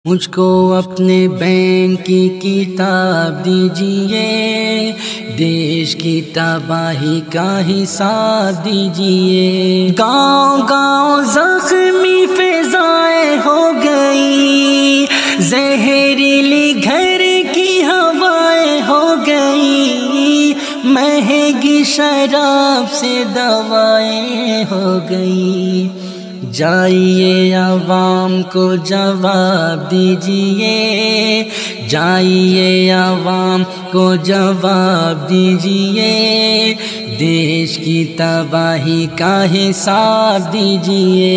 مجھ کو اپنے بینک کی کتاب دیجئے، دیش کی تباہی کا حساب دیجئے۔ گاؤں گاؤں زخمی فضائیں ہو گئی، زہریلی گھر کی ہوائیں ہو گئی، مہنگی شراب سے دوائیں ہو گئی۔ جائیے عوام کو جواب دیجئے، جائیے عوام کو جواب دیجئے، دیش کی تباہی کا حساب دیجئے،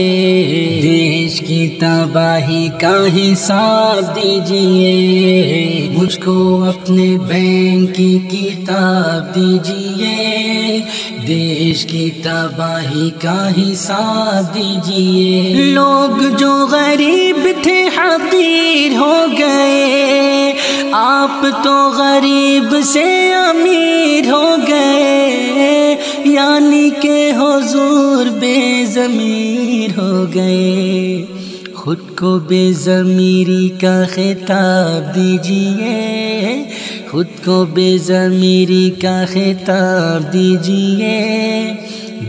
دیش کی تباہی کا حساب دیجئے۔ مجھ کو اپنے بینک کی کتاب دیجئے، دیش کی تباہی کا حساب دیجئے۔ لوگ جو غریب تھے حقیر ہو گئے، آپ تو غریب سے امیر ہو گئے، یعنی کہ حضور بے ضمیر ہو گئے۔ خود کو بے ضمیری کا خطاب دیجئے، خود کو بے ضمیری کا خطاب دیجئے،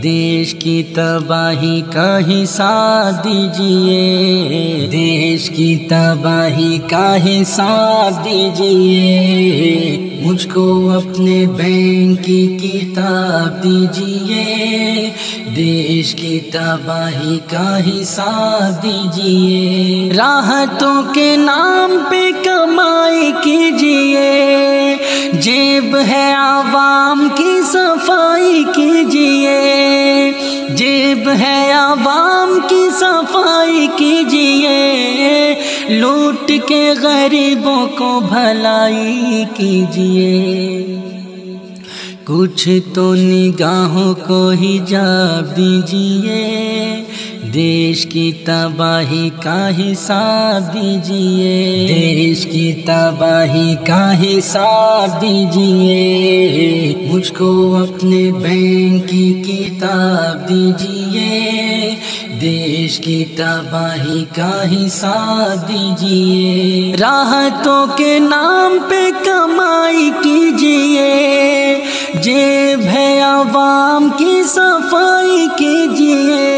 دیش کی تباہی کا حساب دیجئے، دیش کی تباہی کا حساب دیجئے۔ مجھ کو اپنے بینک کی کتاب دیجئے، دیش کی تباہی کا حساب دیجئے۔ راحتوں کے نام پہ کمائی کیجئے، جیب ہے عوام کی صفائی کیجئے، جیب ہے عوام کی صفائی کیجئے، لوٹ کے غریبوں کو بھلائی کیجئے۔ کچھ تو نگاہوں کو حجاب دیجئے، دیش کی تباہی کا حساب دیجئے، دیش کی تباہی کا حساب دیجئے۔ مجھ کو اپنے بینک کی کتاب دیجئے، دیش کی تباہی کا حساب دیجئے۔ راحتوں کے نام پہ کمائی کیجئے، جیب ہے عوام کی صفائی کیجئے،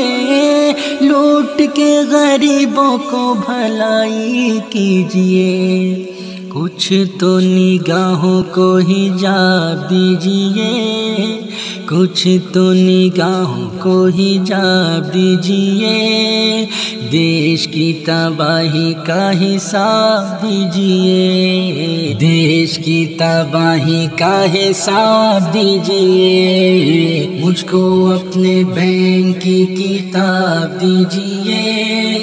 لوٹ کے غریبوں کو بھلائی کیجئے۔ کچھ تو نگاہوں کو حجاب دیجئے، کچھ تو نگاہوں کو حجاب دیجئے، دیش کی تباہی کا حساب دیجئے، دیش کی تباہی کا حساب دیجئے۔ مجھ کو اپنے بینک کی کتاب دیجئے،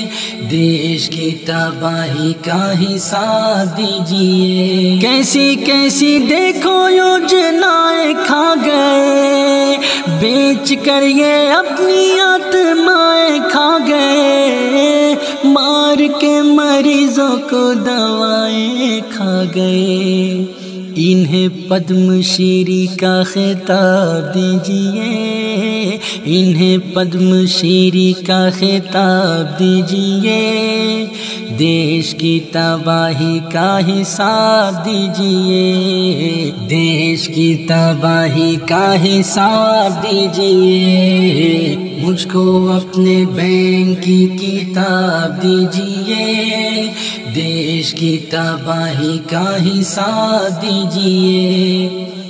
دیش کی تباہی کا حساب دیجئے۔ کیسی کیسی دیکھو یوجنائیں کھا گئے، بیچ کر یہ اپنی آتمائیں کھا گئے، مار کے مریضوں کو دوائیں کھا گئے۔ انہیں پدم شری کا خطاب دیجئے، انہیں پدم شری کا خطاب دیجئے، دیش کی تباہی کا حساب دیجئے، دیش کی تباہی کا حساب دیجئے۔ مجھ کو اپنے بینک کی کتاب دیجئے، دیش کی تباہی کا حساب دیجئے۔